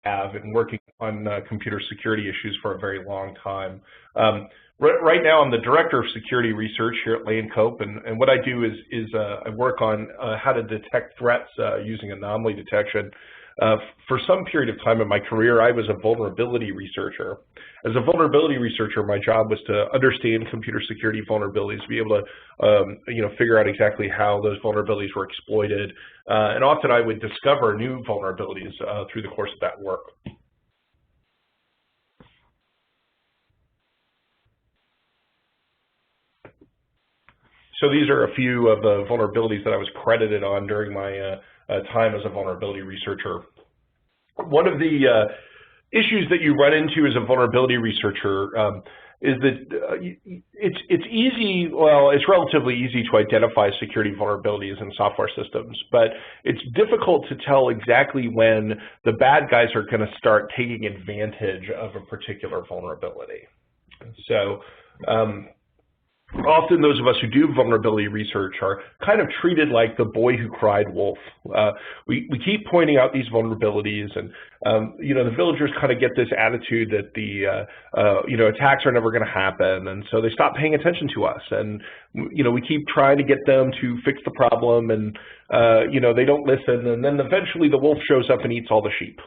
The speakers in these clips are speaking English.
have and working on computer security issues for a very long time. Right now, I'm the Director of Security Research here at Lancope, and what I do is I work on how to detect threats using anomaly detection. For some period of time in my career, I was a vulnerability researcher. As a vulnerability researcher, my job was to understand computer security vulnerabilities, to be able to figure out exactly how those vulnerabilities were exploited, and often I would discover new vulnerabilities through the course of that work. So these are a few of the vulnerabilities that I was credited on during my time as a vulnerability researcher. One of the issues that you run into as a vulnerability researcher is that it's easy, well, it's relatively easy to identify security vulnerabilities in software systems, but it's difficult to tell exactly when the bad guys are going to start taking advantage of a particular vulnerability. So often those of us who do vulnerability research are kind of treated like the boy who cried wolf. We keep pointing out these vulnerabilities, and the villagers kind of get this attitude that the attacks are never going to happen, and so they stop paying attention to us. And we keep trying to get them to fix the problem, and they don't listen, and then eventually the wolf shows up and eats all the sheep.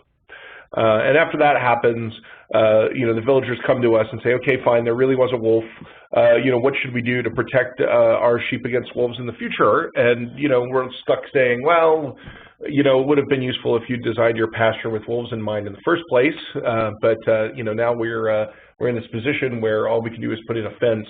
And after that happens, the villagers come to us and say, okay, fine, there really was a wolf. What should we do to protect our sheep against wolves in the future? And, we're stuck saying, well, it would have been useful if you designed your pasture with wolves in mind in the first place. But now we're in this position where all we can do is put in a fence.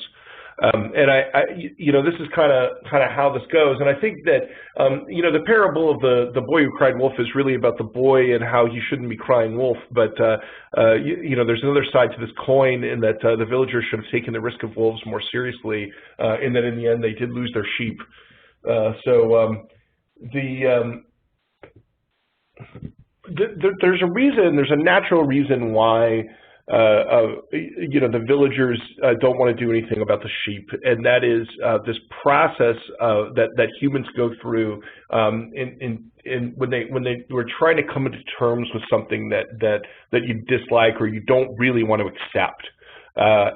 And this is kind of how this goes. And I think that, the parable of the boy who cried wolf is really about the boy and how he shouldn't be crying wolf. But, there's another side to this coin in that the villagers should have taken the risk of wolves more seriously, in that in the end they did lose their sheep. There's a natural reason why the villagers don't want to do anything about the sheep, and that is this process that humans go through when they were trying to come into terms with something that you dislike or you don't really want to accept. I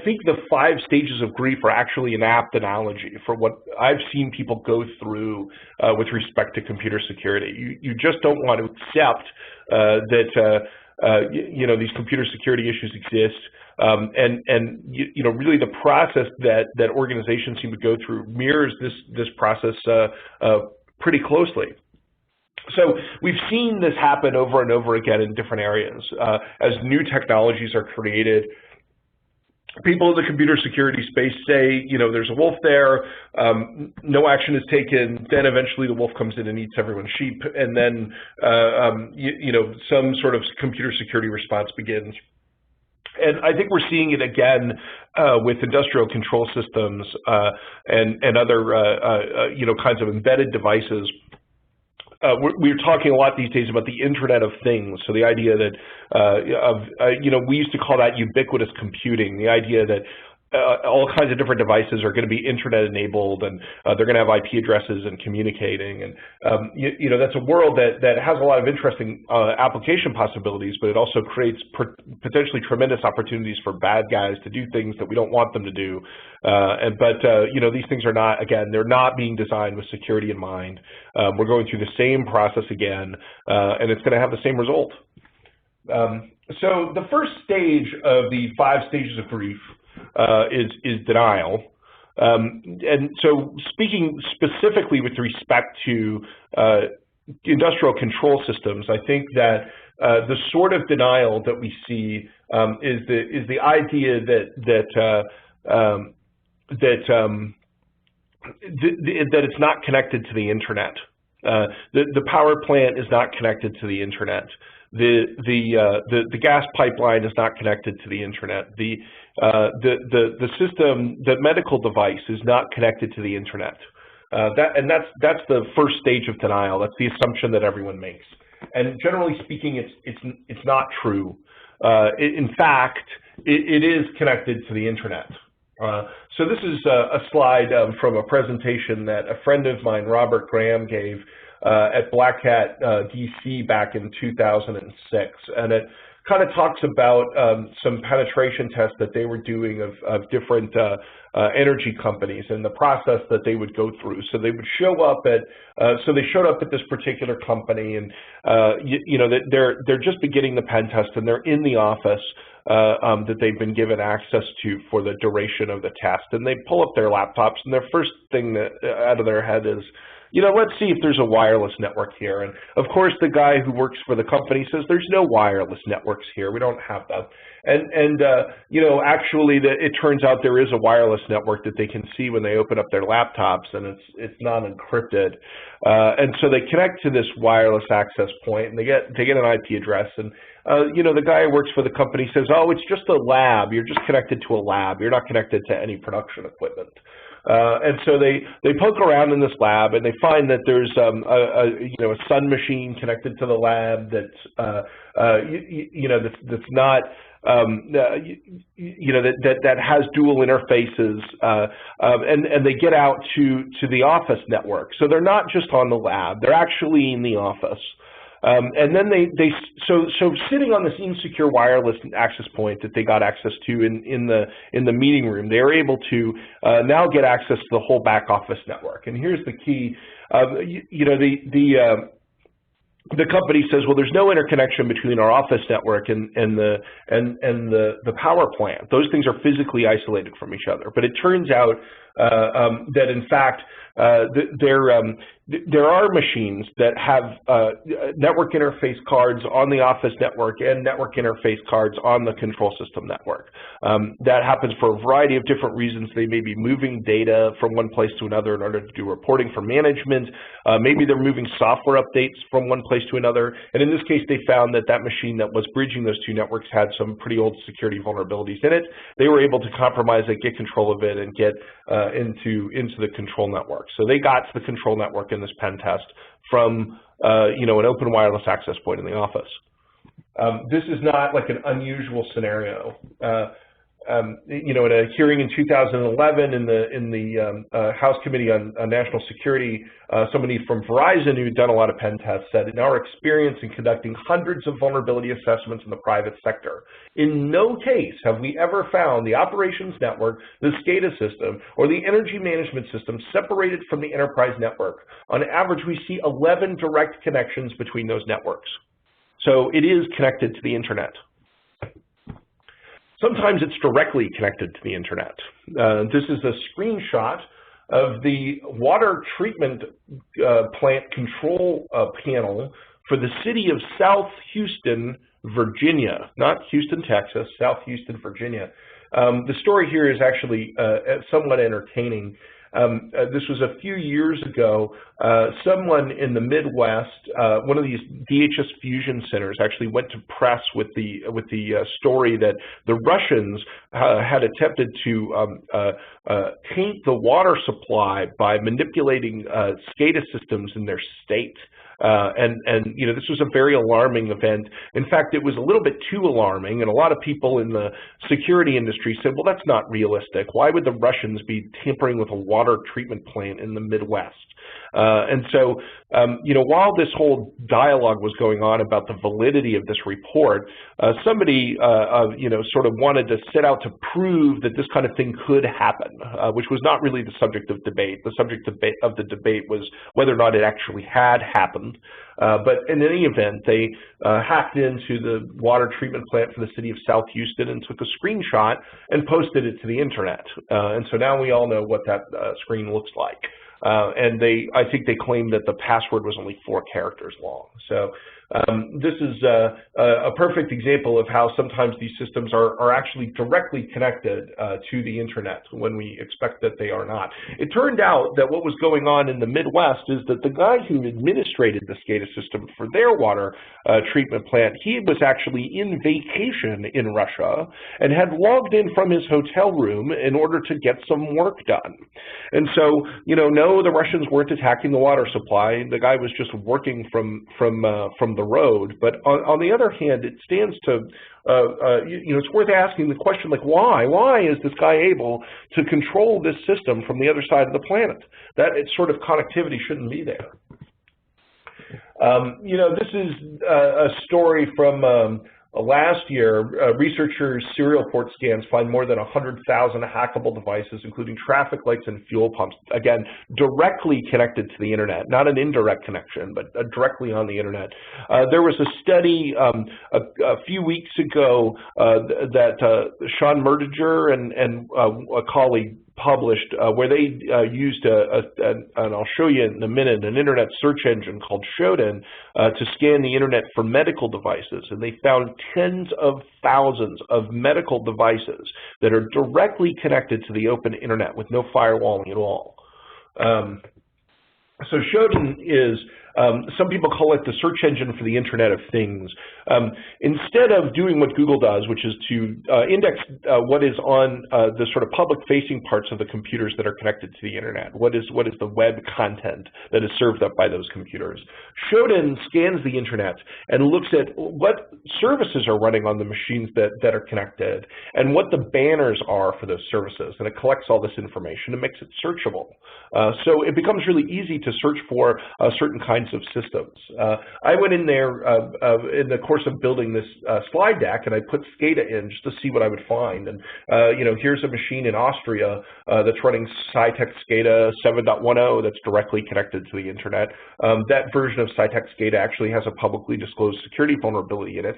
think the 5 stages of grief are actually an apt analogy for what I've seen people go through with respect to computer security. You just don't want to accept that these computer security issues exist, really the process that organizations seem to go through mirrors this process pretty closely. So we've seen this happen over and over again in different areas. As new technologies are created, people in the computer security space say, there's a wolf there, no action is taken, then eventually the wolf comes in and eats everyone's sheep, and then, some sort of computer security response begins. And I think we're seeing it again with industrial control systems and other, kinds of embedded devices. We're talking a lot these days about the Internet of Things. So the idea that, we used to call that ubiquitous computing, the idea that all kinds of different devices are going to be internet enabled, and they're going to have IP addresses and communicating. And, that's a world that has a lot of interesting application possibilities, but it also creates potentially tremendous opportunities for bad guys to do things that we don't want them to do. These things are not, again, they're not being designed with security in mind. We're going through the same process again, and it's going to have the same result. So the first stage of the 5 stages of grief is denial. And so speaking specifically with respect to industrial control systems, I think that the sort of denial that we see is the idea that it's not connected to the internet. The power plant is not connected to the internet. The gas pipeline is not connected to the internet. The system, the medical device is not connected to the internet. That's the first stage of denial. That's the assumption that everyone makes. And generally speaking, it's not true. In fact, it is connected to the internet. So this is a slide from a presentation that a friend of mine, Robert Graham, gave at Black Hat DC back in 2006, and it kind of talks about some penetration tests that they were doing of different energy companies and the process that they would go through. So they would show up at, so they showed up at this particular company, and you know, that they're just beginning the pen test, and they're in the office that they've been given access to for the duration of the test, and they pull up their laptops, and their first thing that out of their head is, you know, let's see if there's a wireless network here. And of course, the guy who works for the company says there's no wireless networks here. We don't have them. And you know, actually, it turns out there is a wireless network that they can see when they open up their laptops, and it's not encrypted. And so they connect to this wireless access point, and they get an IP address. And you know, the guy who works for the company says, "Oh, it's just a lab. You're just connected to a lab. You're not connected to any production equipment." And so they poke around in this lab, and they find that there's you know, a sun machine connected to the lab that's you know, that's not you know, that has dual interfaces, and they get out to the office network. So they're not just on the lab; they're actually in the office. And then so sitting on this insecure wireless access point that they got access to in the meeting room, they are able to now get access to the whole back office network. And here's the key: you know, the company says, well, there's no interconnection between our office network and the power plant. Those things are physically isolated from each other. But it turns out that in fact there are machines that have network interface cards on the office network and network interface cards on the control system network. That happens for a variety of different reasons. They may be moving data from one place to another in order to do reporting for management. Maybe they're moving software updates from one place to another. And in this case, they found that that machine that was bridging those two networks had some pretty old security vulnerabilities in it. They were able to compromise it, get control of it, and get into the control network. So they got to the control network in this pen test from you know, an open wireless access point in the office. This is not like an unusual scenario. You know, in a hearing in 2011 in the House Committee on National Security, somebody from Verizon who'd done a lot of pen tests said, in our experience in conducting hundreds of vulnerability assessments in the private sector, in no case have we ever found the operations network, the SCADA system, or the energy management system separated from the enterprise network. On average, we see 11 direct connections between those networks. So it is connected to the internet. Sometimes it's directly connected to the internet. This is a screenshot of the water treatment plant control panel for the city of South Houston, Virginia. Not Houston, Texas, South Houston, Virginia. The story here is actually somewhat entertaining. This was a few years ago. Someone in the Midwest, one of these DHS fusion centers, actually went to press with the story that the Russians had attempted to taint the water supply by manipulating SCADA systems in their state. And you know, this was a very alarming event. In fact, it was a little bit too alarming, and a lot of people in the security industry said, well, that's not realistic. Why would the Russians be tampering with a water treatment plant in the Midwest? And so, you know, while this whole dialogue was going on about the validity of this report, somebody, you know, sort of wanted to set out to prove that this kind of thing could happen, which was not really the subject of debate. The subject of the debate was whether or not it actually had happened. But in any event, they hacked into the water treatment plant for the city of South Houston and took a screenshot and posted it to the internet. And so now we all know what that screen looks like. And I think they claimed that the password was only 4 characters long. So this is a perfect example of how sometimes these systems are actually directly connected to the internet when we expect that they are not. It turned out that what was going on in the Midwest is that the guy who administrated the SCADA system for their water treatment plant, he was actually in vacation in Russia and had logged in from his hotel room in order to get some work done. And so, you know, no, the Russians weren't attacking the water supply. The guy was just working from the road. But on the other hand, it stands to, it's worth asking the question, like, why? Why is this guy able to control this system from the other side of the planet? That sort of connectivity shouldn't be there. This is a story from last year. Researchers' serial port scans find more than 100,000 hackable devices, including traffic lights and fuel pumps, again, directly connected to the internet, not an indirect connection, but directly on the internet. There was a study a few weeks ago that Sean Merdiger and a colleague published where they used and I'll show you in a minute, an internet search engine called SHODAN to scan the internet for medical devices, and they found tens of thousands of medical devices that are directly connected to the open internet with no firewalling at all. So SHODAN is, some people call it the search engine for the Internet of Things. Instead of doing what Google does, which is to index what is on the sort of public-facing parts of the computers that are connected to the Internet, what is the web content that is served up by those computers, SHODAN scans the Internet and looks at what services are running on the machines that are connected and what the banners are for those services, and it collects all this information and makes it searchable. So it becomes really easy to search for certain kinds of systems. I went in there in the course of building this slide deck, and I put SCADA in just to see what I would find. And here's a machine in Austria that's running Cytec SCADA 7.10 that's directly connected to the internet. That version of Cytec SCADA actually has a publicly disclosed security vulnerability in it,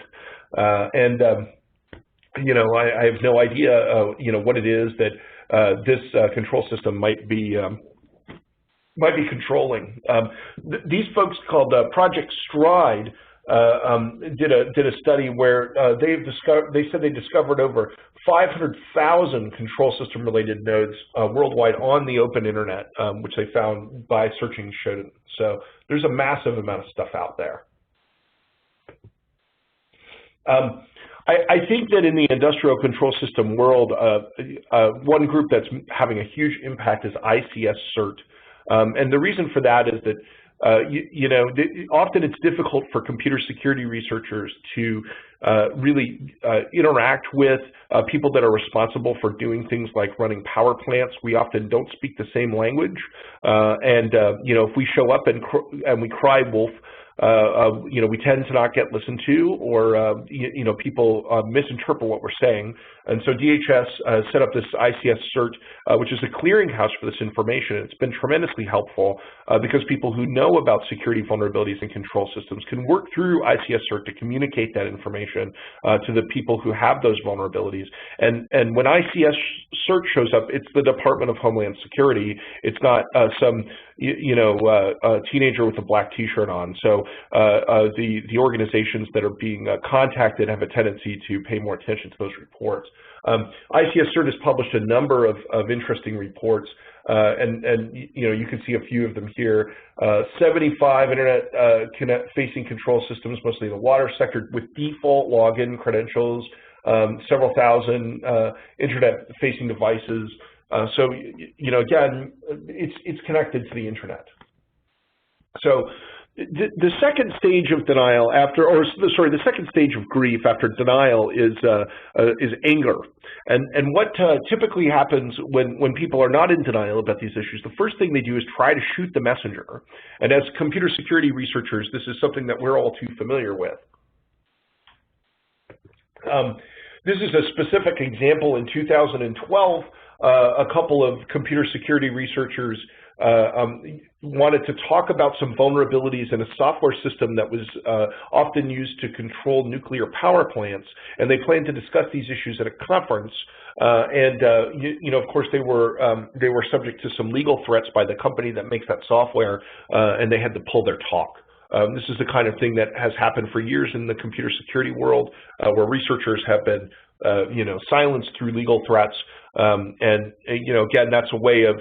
and I have no idea what it is that this control system might be controlling. These folks called Project Stride did a study where they said they discovered over 500,000 control system related nodes worldwide on the open internet, which they found by searching SHODAN. So there's a massive amount of stuff out there. I think that in the industrial control system world, one group that's having a huge impact is ICS Cert. And the reason for that is that, often it's difficult for computer security researchers to really interact with people that are responsible for doing things like running power plants. We often don't speak the same language. If we show up and we cry wolf, we tend to not get listened to, or people misinterpret what we're saying. And so DHS set up this ICS Cert, which is a clearinghouse for this information. It's been tremendously helpful because people who know about security vulnerabilities and control systems can work through ICS Cert to communicate that information to the people who have those vulnerabilities. And when ICS Cert shows up, it's the Department of Homeland Security. It's not some teenager with a black T-shirt on. So the organizations that are being contacted have a tendency to pay more attention to those reports. ICS Cert has published a number of interesting reports, and you can see a few of them here. 75 internet-facing control systems, mostly in the water sector, with default login credentials, several thousand internet-facing devices. So, again, it's connected to the internet. So the second stage of denial the second stage of grief after denial is anger. And what typically happens when people are not in denial about these issues, the first thing they do is try to shoot the messenger. And as computer security researchers, this is something that we're all too familiar with. This is a specific example. In 2012, a couple of computer security researchers wanted to talk about some vulnerabilities in a software system that was often used to control nuclear power plants, and they planned to discuss these issues at a conference. Of course, they were subject to some legal threats by the company that makes that software, and they had to pull their talk. This is the kind of thing that has happened for years in the computer security world, where researchers have been silenced through legal threats. Again, that's a way of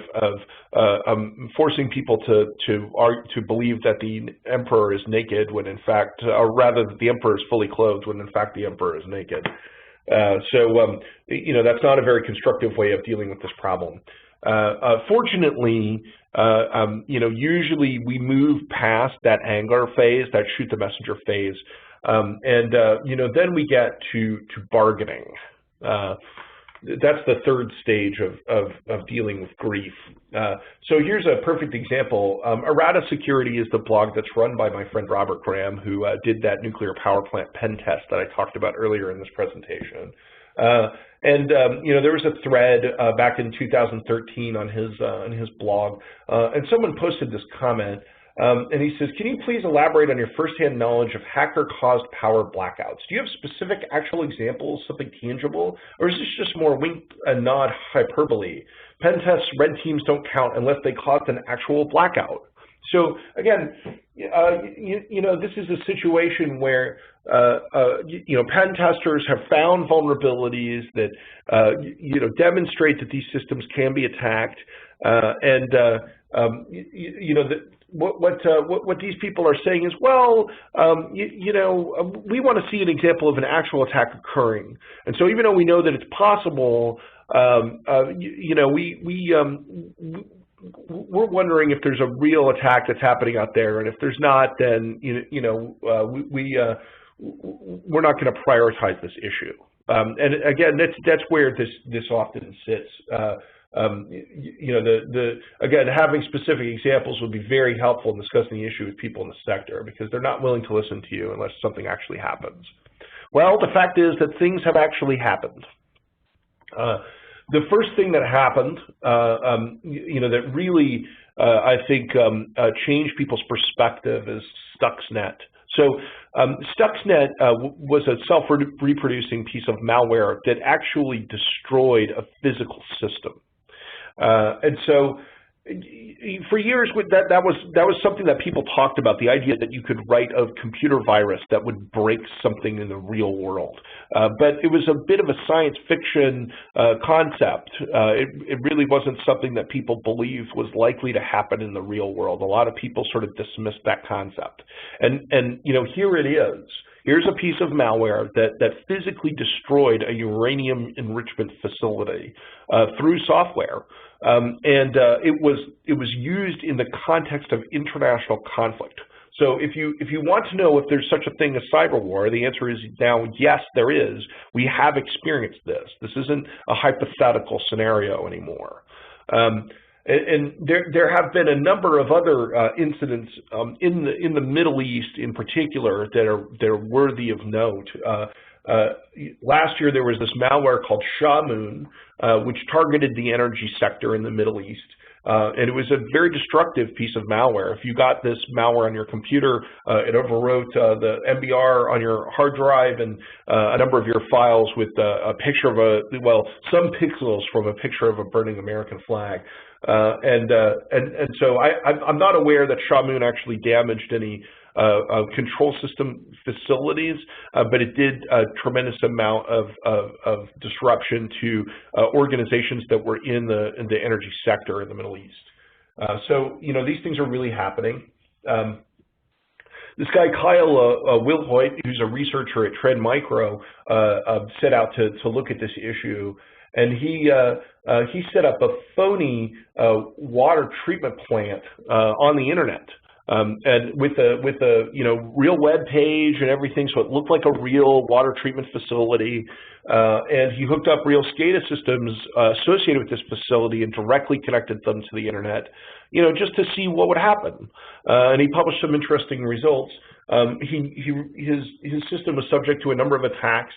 forcing people to believe that the emperor is naked when in fact, or rather that the emperor is fully clothed when in fact the emperor is naked. That's not a very constructive way of dealing with this problem. Fortunately, usually we move past that angler phase, that shoot the messenger phase, then we get to bargaining. That's the third stage of dealing with grief. So here's a perfect example. Errata Security is the blog that's run by my friend Robert Graham, who did that nuclear power plant pen test that I talked about earlier in this presentation. There was a thread back in 2013 on his blog, and someone posted this comment, and he says, "Can you please elaborate on your firsthand knowledge of hacker-caused power blackouts? Do you have specific actual examples, something tangible, or is this just more wink and nod hyperbole? Pen tests, red teams don't count unless they caused an actual blackout." So again, this is a situation where pen testers have found vulnerabilities that demonstrate that these systems can be attacked, what these people are saying is, well, we want to see an example of an actual attack occurring, and so even though we know that it's possible, we're wondering if there's a real attack that's happening out there, and if there's not, then we're not going to prioritize this issue. And again, that's where this often sits. Again, having specific examples would be very helpful in discussing the issue with people in the sector, because they're not willing to listen to you unless something actually happens. Well, the fact is that things have actually happened. The first thing that happened, that really, I think, changed people's perspective is Stuxnet. So Stuxnet was a self-reproducing piece of malware that actually destroyed a physical system. And so for years, that was something that people talked about, the idea that you could write a computer virus that would break something in the real world. But it was a bit of a science fiction concept. It really wasn't something that people believed was likely to happen in the real world. A lot of people sort of dismissed that concept. And here it is. Here's a piece of malware that physically destroyed a uranium enrichment facility through software, it was used in the context of international conflict. So if you want to know if there's such a thing as cyber war, the answer is now yes, there is. We have experienced this. This isn't a hypothetical scenario anymore. And there have been a number of other incidents in the Middle East, in particular, that are worthy of note. Last year, there was this malware called SHODAN, which targeted the energy sector in the Middle East. And it was a very destructive piece of malware. If you got this malware on your computer, it overwrote the MBR on your hard drive and a number of your files with a picture of some pixels from a picture of a burning American flag. So I'm not aware that SHODAN actually damaged any control system facilities, but it did a tremendous amount of disruption to organizations that were in the energy sector in the Middle East. So these things are really happening. This guy Kyle Wilhoit, who's a researcher at Trend Micro, set out to look at this issue, and he set up a phony water treatment plant on the internet. And with a real web page and everything, so it looked like a real water treatment facility. And he hooked up real SCADA systems associated with this facility and directly connected them to the internet, just to see what would happen. And he published some interesting results. His system was subject to a number of attacks.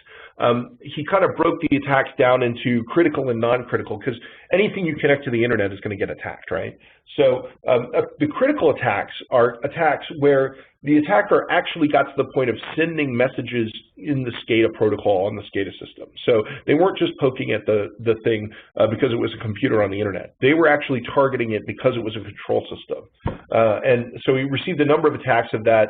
He kind of broke the attacks down into critical and non-critical, because anything you connect to the internet is going to get attacked, right? So the critical attacks are attacks where the attacker actually got to the point of sending messages in the SCADA protocol on the SCADA system. So they weren't just poking at the thing because it was a computer on the internet. They were actually targeting it because it was a control system. And so we received a number of attacks of that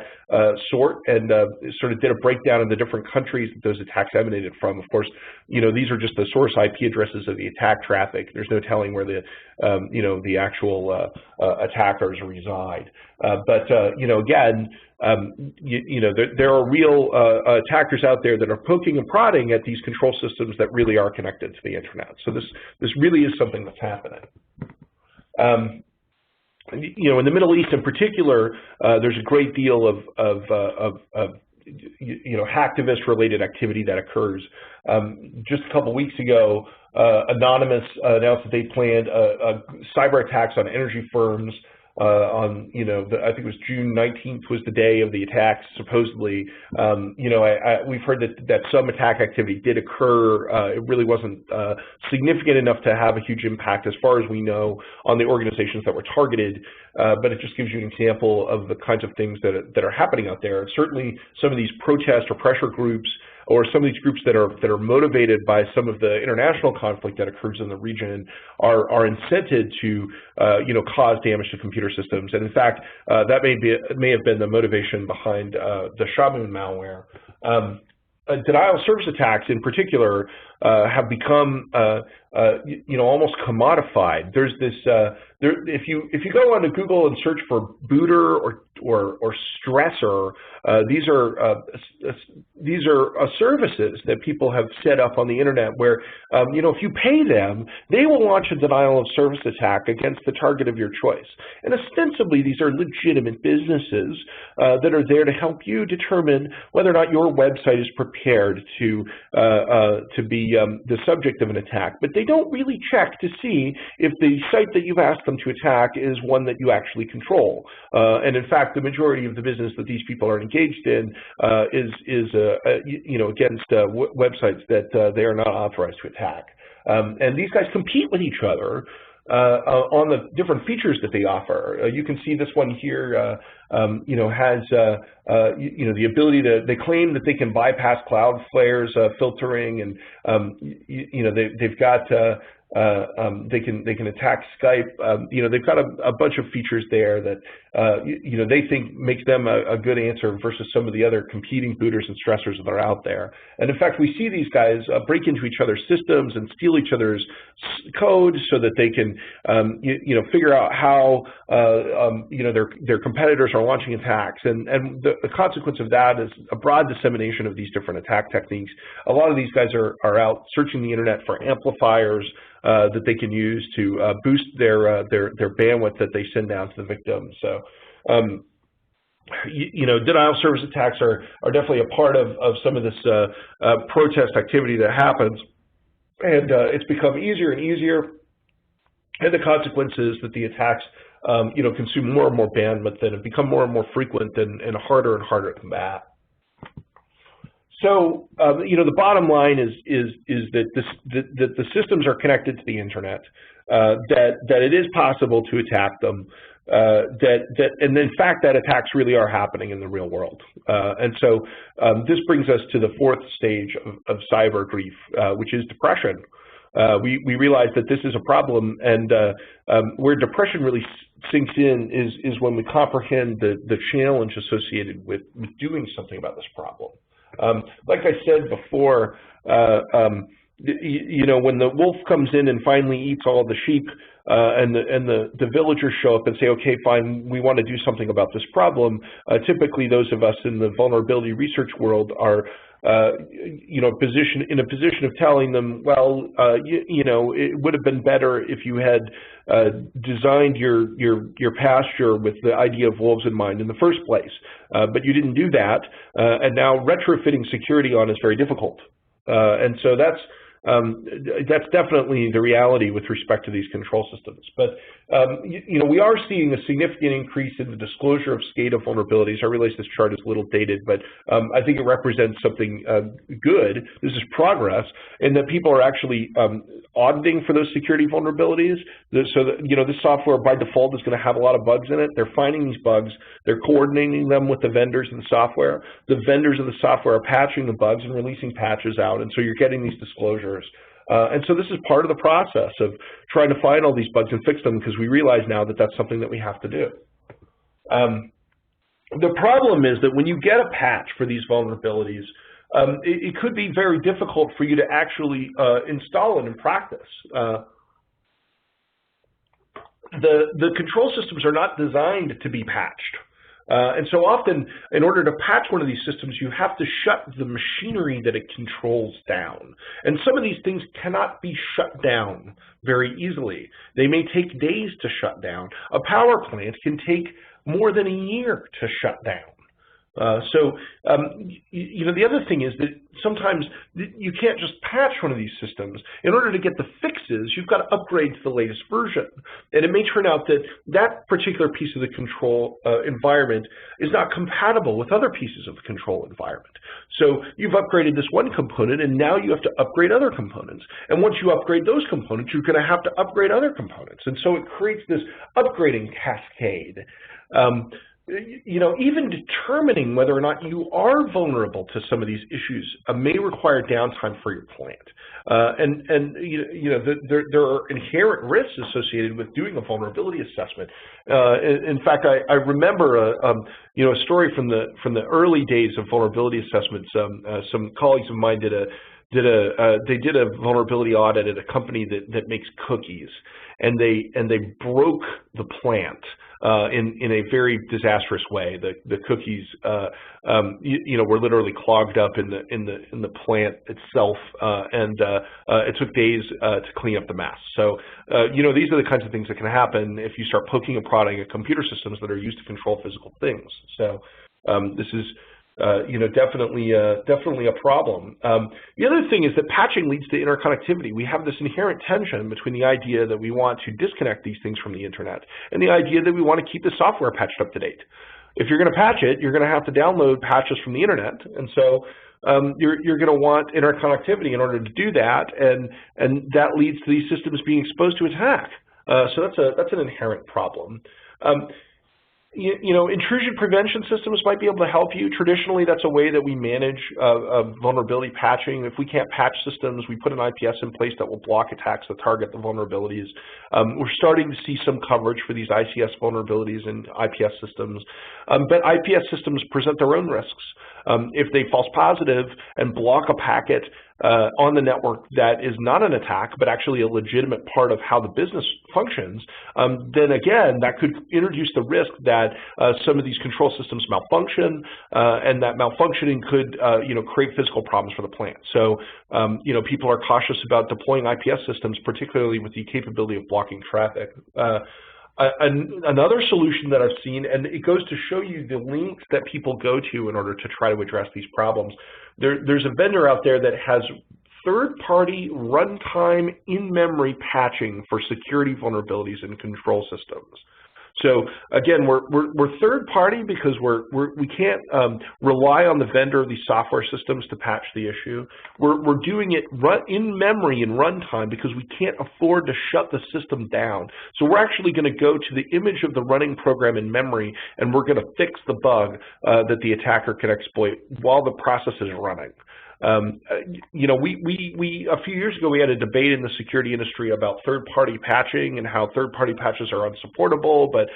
sort, and sort of did a breakdown of the different countries that those attacks emanated from. Of course, these are just the source IP addresses of the attack traffic. There's no telling where the actual attackers reside. But again, there are real attackers out there that are poking and prodding at these control systems that really are connected to the internet. So this really is something that's happening. In the Middle East in particular, there's a great deal of hacktivist-related activity that occurs. Just a couple weeks ago, Anonymous announced that they planned cyber attacks on energy firms. I think it was June 19th was the day of the attacks, supposedly. We've heard that some attack activity did occur. It really wasn't significant enough to have a huge impact, as far as we know, on the organizations that were targeted. But it just gives you an example of the kinds of things that are happening out there. And certainly, some of these protest or pressure groups, or some of these groups that are motivated by some of the international conflict that occurs in the region, are incented to cause damage to computer systems. And in fact, that may have been the motivation behind the SHODAN malware. Denial of service attacks, in particular, have become almost commodified. There's this if you go onto Google and search for booter or stressor, these are services that people have set up on the internet where if you pay them, they will launch a denial of service attack against the target of your choice. And ostensibly, these are legitimate businesses that are there to help you determine whether or not your website is prepared to be the subject of an attack. But they don't really check to see if the site that you've asked them to attack is one that you actually control. And in fact, the majority of the business that these people are engaged in is against websites that they are not authorized to attack. And these guys compete with each other on the different features that they offer. You can see this one here, has the ability to. They claim that they can bypass Cloudflare's filtering, and they've got. They can attack Skype. They've got a bunch of features there that they think makes them a good answer versus some of the other competing booters and stressors that are out there. And in fact, we see these guys break into each other's systems and steal each other's code so that they can figure out how their competitors are launching attacks. And the consequence of that is a broad dissemination of these different attack techniques. A lot of these guys are out searching the internet for amplifiers that they can use to boost their bandwidth that they send down to the victim. So, denial of service attacks are definitely a part of some of this protest activity that happens, and it's become easier and easier. And the consequence is that the attacks, consume more and more bandwidth, and have become more and more frequent and harder and harder to combat. So, the bottom line is that the systems are connected to the internet, that it is possible to attack them, and in fact that attacks really are happening in the real world. And so this brings us to the fourth stage of cyber grief, which is depression. We realize that this is a problem, and where depression really sinks in is when we comprehend the challenge associated with doing something about this problem. Like I said before, when the wolf comes in and finally eats all the sheep, and the villagers show up and say, okay, fine, we want to do something about this problem, typically those of us in the vulnerability research world are in a position of telling them, well, it would have been better if you had designed your pasture with the idea of wolves in mind in the first place, but you didn't do that, and now retrofitting security on is very difficult, and so that's definitely the reality with respect to these control systems. But we are seeing a significant increase in the disclosure of SCADA vulnerabilities. I realize this chart is a little dated, but I think it represents something good. This is progress in that people are actually auditing for those security vulnerabilities. So that, this software by default is going to have a lot of bugs in it. They're finding these bugs. They're coordinating them with the vendors of the software. The vendors of the software are patching the bugs and releasing patches out, and so you're getting these disclosures. And so this is part of the process of trying to find all these bugs and fix them, because we realize now that that's something that we have to do. The problem is that when you get a patch for these vulnerabilities, it could be very difficult for you to actually install it in practice. The control systems are not designed to be patched. And so often, in order to patch one of these systems, you have to shut the machinery that it controls down. And some of these things cannot be shut down very easily. They may take days to shut down. A power plant can take more than a year to shut down. The other thing is that sometimes you can't just patch one of these systems. In order to get the fixes, you've got to upgrade to the latest version. And it may turn out that that particular piece of the control environment is not compatible with other pieces of the control environment. So you've upgraded this one component, and now you have to upgrade other components. And once you upgrade those components, you're going to have to upgrade other components. And so it creates this upgrading cascade. Even determining whether or not you are vulnerable to some of these issues may require downtime for your plant. There are inherent risks associated with doing a vulnerability assessment. In fact, I remember a story from the early days of vulnerability assessments. Some colleagues of mine did a vulnerability audit at a company that makes cookies, and they broke the plant in a very disastrous way. The cookies were literally clogged up in the plant itself, and it took days to clean up the mess. So these are the kinds of things that can happen if you start poking and prodding at computer systems that are used to control physical things. So this is definitely a problem. The other thing is that patching leads to interconnectivity. We have this inherent tension between the idea that we want to disconnect these things from the internet and the idea that we want to keep the software patched up to date. If you're going to patch it, you're going to have to download patches from the internet, and so you're going to want interconnectivity in order to do that, and that leads to these systems being exposed to attack. So that's an inherent problem. Intrusion prevention systems might be able to help you. Traditionally, that's a way that we manage vulnerability patching. If we can't patch systems, we put an IPS in place that will block attacks that target the vulnerabilities. We're starting to see some coverage for these ICS vulnerabilities in IPS systems. But IPS systems present their own risks. If they false positive and block a packet on the network that is not an attack, but actually a legitimate part of how the business functions, then again, that could introduce the risk that some of these control systems malfunction, and that malfunctioning could, create physical problems for the plant. So, people are cautious about deploying IPS systems, particularly with the capability of blocking traffic. Another solution that I've seen, and it goes to show you the lengths that people go to in order to try to address these problems. There's a vendor out there that has third-party runtime in-memory patching for security vulnerabilities in control systems. So again, we're third-party because we can't rely on the vendor of these software systems to patch the issue. We're doing it in memory in runtime because we can't afford to shut the system down. So we're actually going to go to the image of the running program in memory, and we're going to fix the bug that the attacker can exploit while the process is running. A few years ago, we had a debate in the security industry about third-party patching and how third-party patches are unsupportable, but,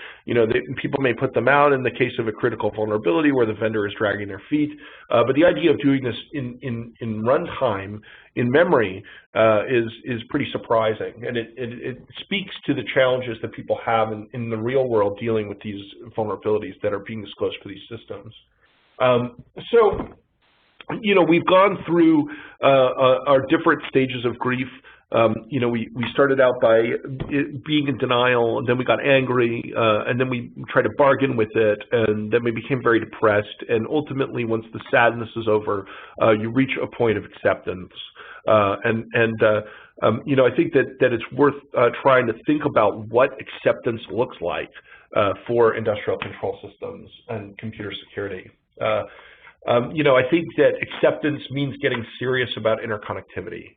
people may put them out in the case of a critical vulnerability where the vendor is dragging their feet. But the idea of doing this in runtime, in memory, is pretty surprising, and it speaks to the challenges that people have in the real world dealing with these vulnerabilities that are being disclosed for these systems. We've gone through our different stages of grief. We started out by being in denial, and then we got angry, and then we tried to bargain with it, and then we became very depressed. And ultimately, once the sadness is over, you reach a point of acceptance. I think that it's worth trying to think about what acceptance looks like for industrial control systems and computer security. I think that acceptance means getting serious about interconnectivity.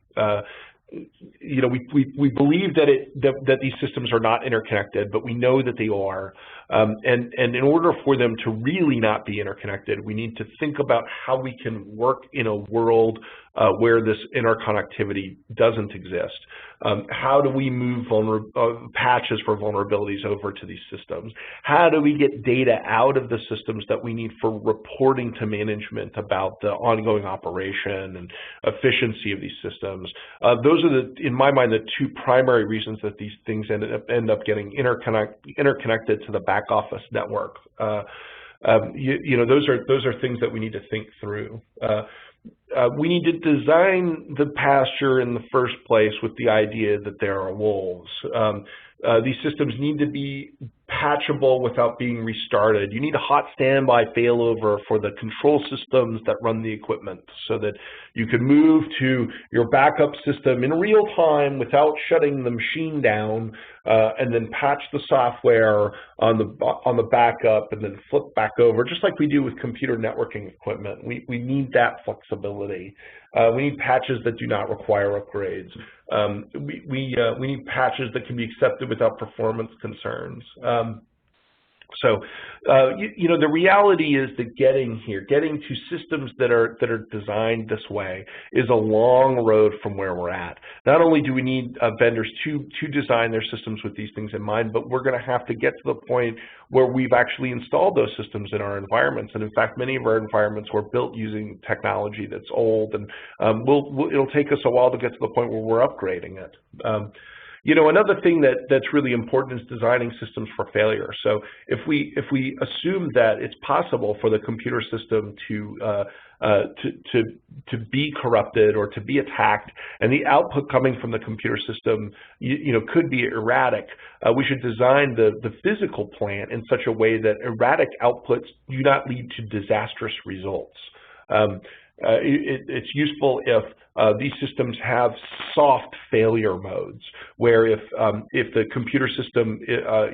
We believe that these systems are not interconnected, but we know that they are. And in order for them to really not be interconnected, we need to think about how we can work in a world where this interconnectivity doesn't exist. How do we move patches for vulnerabilities over to these systems? How do we get data out of the systems that we need for reporting to management about the ongoing operation and efficiency of these systems? Those are, in my mind, the two primary reasons that these things end up getting interconnected to the back office network. you know, those are things that we need to think through. We need to design the pasture in the first place with the idea that there are wolves. These systems need to be patchable without being restarted. You need a hot standby failover for the control systems that run the equipment so that you can move to your backup system in real time without shutting the machine down, and then patch the software on the backup and then flip back over, just like we do with computer networking equipment. We need that flexibility. We need patches that do not require upgrades. We need patches that can be accepted without performance concerns. You know, the reality is that getting to systems that are designed this way is a long road from where we're at. Not only do we need vendors to design their systems with these things in mind, but we're going to have to get to the point where we've actually installed those systems in our environments. And in fact, many of our environments were built using technology that's old, and it'll take us a while to get to the point where we're upgrading it. You know, another thing that's really important is designing systems for failure. So if we assume that it's possible for the computer system to be corrupted or to be attacked, and the output coming from the computer system, you know, could be erratic, we should design the physical plant in such a way that erratic outputs do not lead to disastrous results. It's useful if these systems have soft failure modes, where if the computer system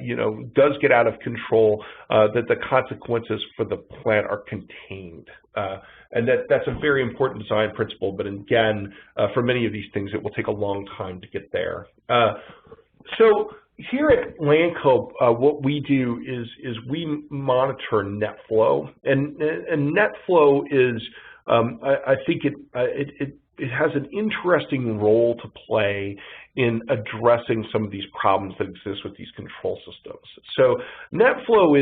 you know, does get out of control, that the consequences for the plant are contained. And that's a very important design principle, but again, for many of these things, it will take a long time to get there. So here at Lancope, what we do is we monitor Netflow, and Netflow is I think it has an interesting role to play in addressing some of these problems that exist with these control systems. So Netflow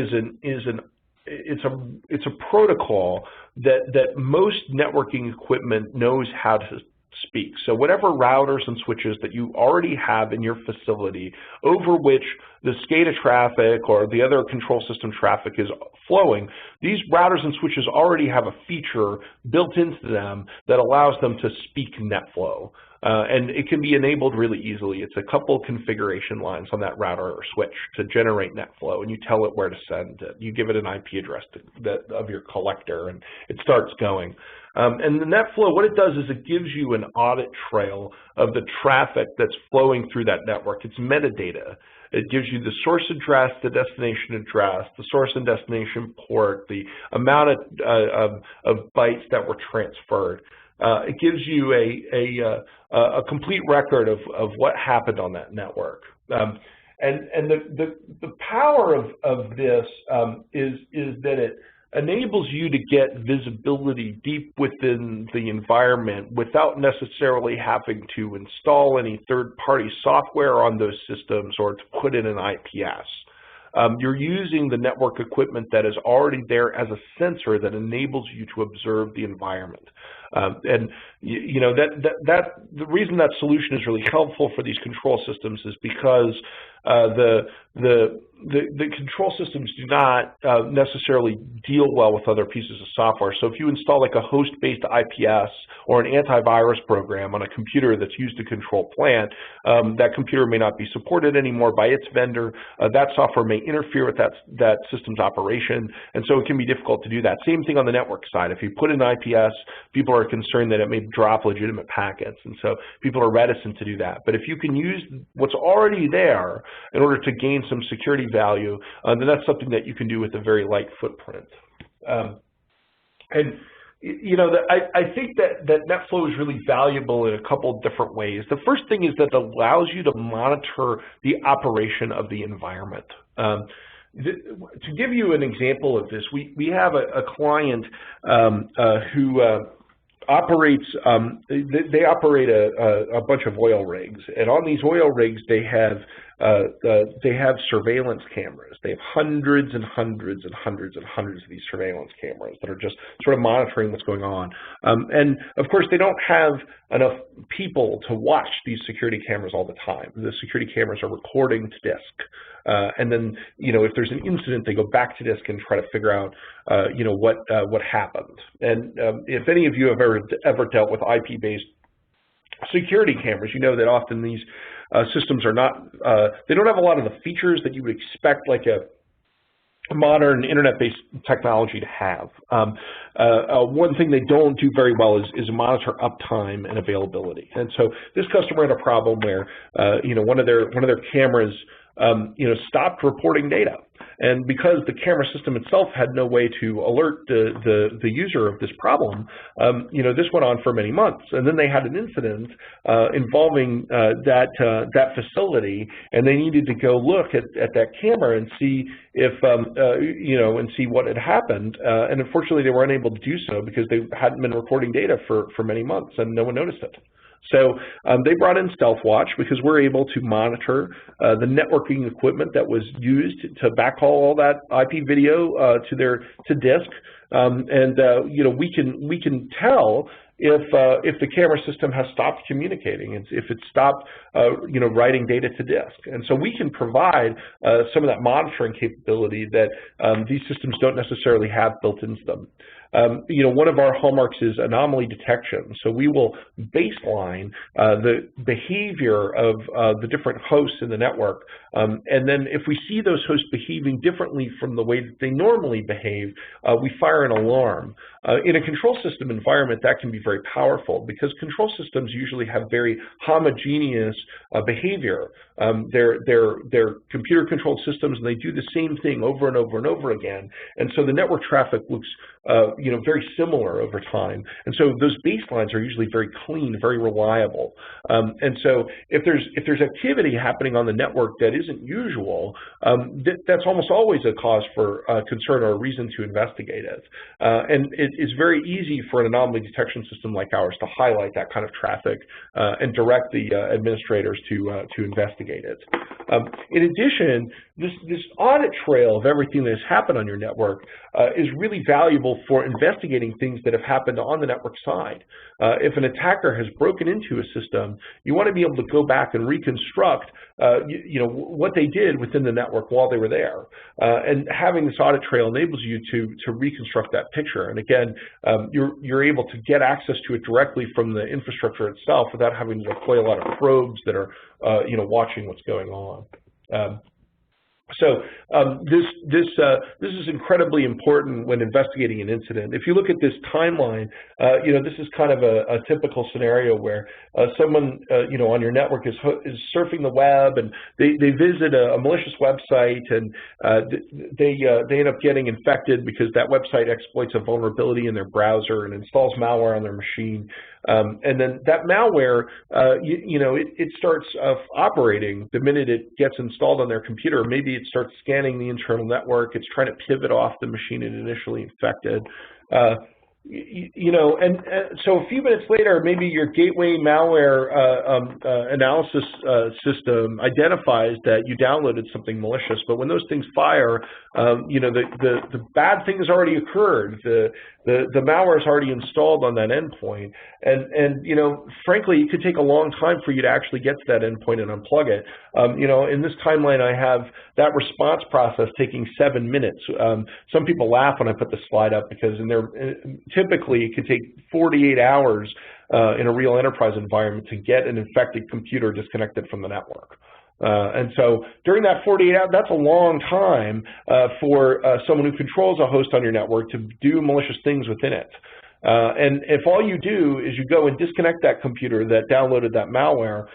it's a protocol that most networking equipment knows how to speak. So whatever routers and switches that you already have in your facility over which the SCADA traffic or the other control system traffic is flowing, these routers and switches already have a feature built into them that allows them to speak Netflow. And it can be enabled really easily. It's a couple configuration lines on that router or switch to generate Netflow, and you tell it where to send it. You give it an IP address of your collector, and it starts going. And the Netflow, what it does is it gives you an audit trail of the traffic that's flowing through that network. It's metadata. It gives you the source address, the destination address, the source and destination port, the amount of bytes that were transferred. It gives you a complete record of what happened on that network. And the power of this is that it enables you to get visibility deep within the environment without necessarily having to install any third-party software on those systems or to put in an IPS. You're using the network equipment that is already there as a sensor that enables you to observe the environment. And you know the reason that solution is really helpful for these control systems is because the control systems do not necessarily deal well with other pieces of software. So if you install like a host-based IPS or an antivirus program on a computer that's used to control plant, that computer may not be supported anymore by its vendor. That software may interfere with that system's operation, and so it can be difficult to do that. Same thing on the network side. If you put in IPS, people are concerned that it may drop legitimate packets, and so people are reticent to do that. But if you can use what's already there in order to gain some security value, then that's something that you can do with a very light footprint. And you know, I think that Netflow is really valuable in a couple of different ways. The first thing is that it allows you to monitor the operation of the environment. To give you an example of this, we have a client who operates, they operate a bunch of oil rigs, and on these oil rigs they have they have surveillance cameras. They have hundreds and hundreds and hundreds and hundreds of these surveillance cameras that are just sort of monitoring what's going on. And of course, they don't have enough people to watch these security cameras all the time. The security cameras are recording to disk. And then, if there's an incident, they go back to disk and try to figure out, what happened. And if any of you have ever dealt with IP-based security cameras, you know that often these systems are not, they don't have a lot of the features that you would expect like a modern internet-based technology to have. One thing they don't do very well is monitor uptime and availability. And so this customer had a problem where, one of their cameras, stopped reporting data. And because the camera system itself had no way to alert the user of this problem, this went on for many months. And then they had an incident involving that facility, and they needed to go look at that camera and see if, and see what had happened. And unfortunately, they were unable to do so because they hadn't been recording data for many months, and no one noticed it. So they brought in StealthWatch because we're able to monitor the networking equipment that was used to backhaul all that IP video to disk, we can tell if the camera system has stopped communicating, and if it's stopped writing data to disk. And so we can provide some of that monitoring capability that these systems don't necessarily have built into them. One of our hallmarks is anomaly detection. So we will baseline the behavior of the different hosts in the network. And then if we see those hosts behaving differently from the way that they normally behave, we fire an alarm. In a control system environment, that can be very powerful because control systems usually have very homogeneous behavior. They're computer-controlled systems, and they do the same thing over and over and over again. And so the network traffic looks very similar over time. And so those baselines are usually very clean, very reliable. And so if there's activity happening on the network that isn't usual, that's almost always a cause for concern or a reason to investigate it. And it is very easy for an anomaly detection system like ours to highlight that kind of traffic and direct the administrators to investigate it. In addition, this audit trail of everything that has happened on your network is really valuable for investigating things that have happened on the network side. If an attacker has broken into a system, you want to be able to go back and reconstruct what they did within the network while they were there. And having this audit trail enables you to reconstruct that picture. And again, you're able to get access to it directly from the infrastructure itself without having to deploy a lot of probes that are watching what's going on. So this is incredibly important when investigating an incident. If you look at this timeline, this is kind of a typical scenario where someone on your network is surfing the web, and they visit a malicious website, and they end up getting infected because that website exploits a vulnerability in their browser and installs malware on their machine. And then that malware, it starts operating the minute it gets installed on their computer. Maybe it starts scanning the internal network. It's trying to pivot off the machine it initially infected. So a few minutes later, maybe your gateway malware analysis system identifies that you downloaded something malicious. But when those things fire, the bad thing has already occurred. The malware is already installed on that endpoint, and frankly, it could take a long time for you to actually get to that endpoint and unplug it. In this timeline, I have that response process taking 7 minutes. Some people laugh when I put the slide up because typically it could take 48 hours in a real enterprise environment to get an infected computer disconnected from the network. And so during that 48 hours, that's a long time for someone who controls a host on your network to do malicious things within it. And if all you do is you go and disconnect that computer that downloaded that malware,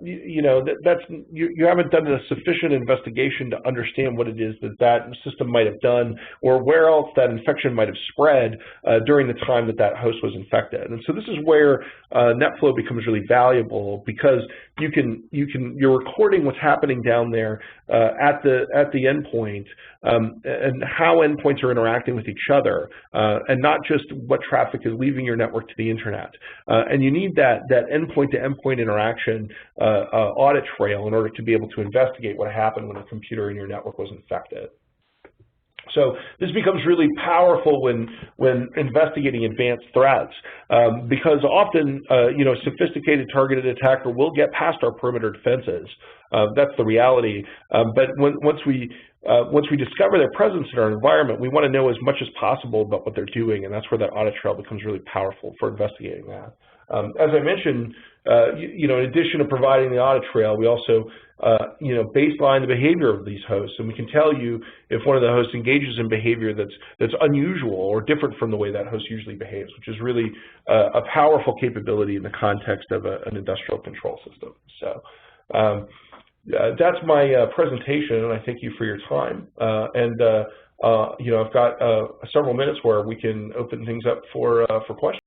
you haven't done a sufficient investigation to understand what it is that system might have done, or where else that infection might have spread during the time that host was infected. And so this is where Netflow becomes really valuable, because you're recording what's happening down there at the endpoint, and how endpoints are interacting with each other, and not just what traffic traffic is leaving your network to the internet. And you need that endpoint-to-endpoint interaction audit trail in order to be able to investigate what happened when a computer in your network was infected. So this becomes really powerful when investigating advanced threats, because often, sophisticated targeted attacker will get past our perimeter defenses. That's the reality. But once we discover their presence in our environment, we want to know as much as possible about what they're doing, and that's where that audit trail becomes really powerful for investigating that. As I mentioned, in addition to providing the audit trail, we also baseline the behavior of these hosts, and we can tell you if one of the hosts engages in behavior that's unusual or different from the way that host usually behaves, which is really a powerful capability in the context of an industrial control system. So that's my presentation, and I thank you for your time. I've got several minutes where we can open things up for questions.